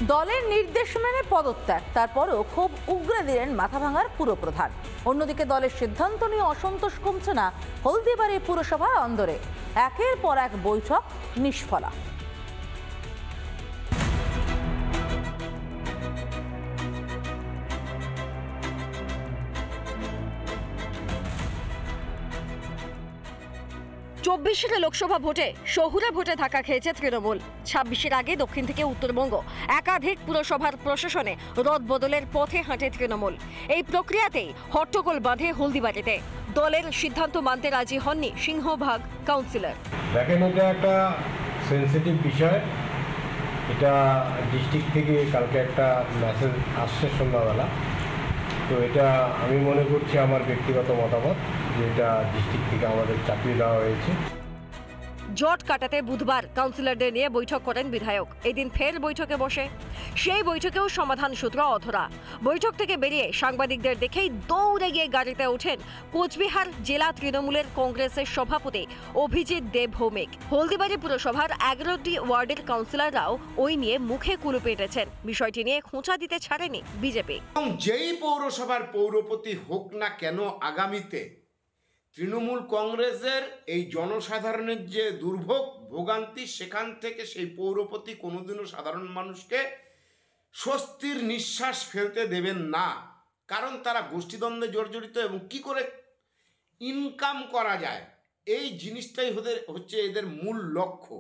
দলের নির্দেশ মেনে পদত্যাগ, তারপরও খুব উগরে দিলেন মাথাভাঙার পুরপ্রধান। অন্যদিকে দলের সিদ্ধান্ত নিয়ে অসন্তোষ কমছে না হলদিবাড়ি পুরসভার অন্দরে। একের পর এক বৈঠক নিষ্ফলা। চব্বিশের লোকসভা ভোটে শহুরে ভোটে ধাক্কা খেয়েছে তৃণমূল। 26-এর আগে দক্ষিণ থেকে উত্তরবঙ্গ একাধিক পুরসভার প্রশাসনে রদবদলের পথে হাঁটে তৃণমূল। এই প্রক্রিয়াতেই হট্টগোল বাঁধে হলদিবাড়িতে। দলের সিদ্ধান্ত মানতে রাজি হননি সিংহভাগ কাউন্সিলর। দেখেন, এটা একটা সেন্সিটিভ বিষয়। এটা ডিস্ট্রিক্ট থেকে কালকে একটা মেসেজ আসছে সন্ধ্যাবেলা। তো এটা আমি মনে করছি, আমার ব্যক্তিগত মতামত, যে এটা ডিস্ট্রিক্ট থেকে আমাদের চাপিয়ে দেওয়া হয়েছে। জট কাটাতে বুধবার কাউন্সিলরদের নিয়ে বৈঠক করেন বিধায়ক। এদিন ফের বৈঠকে বসে। সেই বৈঠকেও সমাধান সূত্র অধরা। বৈঠক থেকে বেরিয়ে সাংবাদিকদের দেখেই দৌড়ে গিয়ে গাড়িতে ওঠেন কোচবিহার জেলা তৃণমূলের কংগ্রেসের সভাপতি অভিজিৎ দেব ভৌমিক। হলদিবাড়ি পুরসভার 11টি ওয়ার্ডের কাউন্সিলররাও ওই নিয়ে মুখে কুলুপ এঁটেছেন। বিষয়টি নিয়ে খোঁচা দিতে ছাড়েনি বিজেপি। যেই পৌরসভার পৌরপতি হোক না কেন, আগামীতে তৃণমূল কংগ্রেসের এই জনসাধারণের যে দুর্ভোগ ভোগান্তি, সেখান থেকে সেই পৌরপতি কোনোদিনও সাধারণ মানুষকে স্বস্তির নিঃশ্বাস ফেলতে দেবেন না। কারণ তারা গোষ্ঠীদ্বন্দ্বে জর্জরিত এবং কি করে ইনকাম করা যায়, এই জিনিসটাই হচ্ছে এদের মূল লক্ষ্য।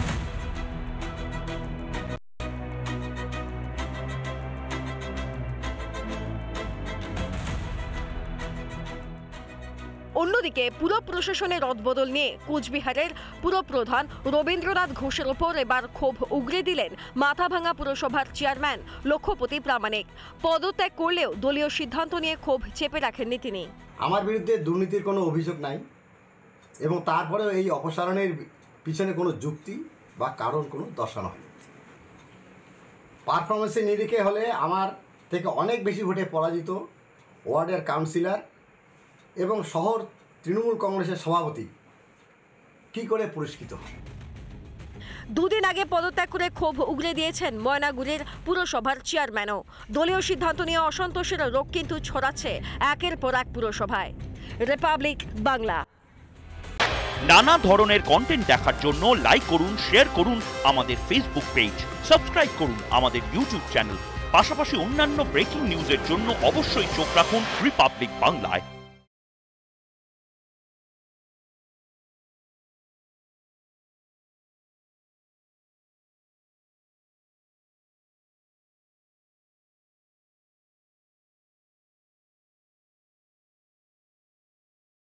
অন্যদিকে পুরো প্রশাসনের রদবদল নিয়ে কোচবিহারের পুরপ্রধান রবীন্দ্রনাথ ঘোষের ওপর এবার ক্ষোভ উগরে দিলেন মাথাভাঙা পুরসভার চেয়ারম্যান লক্ষ্যপতি প্রামাণিক। পদত্যাগ করলেও দলীয় সিদ্ধান্ত নিয়ে ক্ষোভ চেপে রাখেননি তিনি। আমার বিরুদ্ধে দুর্নীতির কোনো অভিযোগ নাই এবং তারপরেও এই অপসারণের পিছনে কোনো যুক্তি বা কারণ কোনো দর্শানো হয়নি। পারফরমেন্সের নিরিখে হলে আমার থেকে অনেক বেশি ভোটে পরাজিত ওয়ার্ডের কাউন্সিলর এবং শহর তৃণমূল কংগ্রেসের সভাপতি কি করে পুরস্কৃত হয়? দুদিন আগে পদত্যাগ করে ক্ষোভ উগরে দিয়েছেন ময়নাগুড়ির পুরসভার চেয়ারম্যানও। দলীয় সিদ্ধান্ত নিয়ে অসন্তোষের রোগ কিন্তু ছড়াচ্ছে একের পর এক পুরসভায়। রিপাবলিক বাংলা। নানা ধরনের কন্টেন্ট দেখার জন্য লাইক করুন, শেয়ার করুন আমাদের ফেসবুক পেজ, সাবস্ক্রাইব করুন আমাদের ইউটিউব চ্যানেল। পাশাপাশি অন্যান্য ব্রেকিং নিউজের জন্য অবশ্যই চোখ রাখুন রিপাবলিক বাংলায়।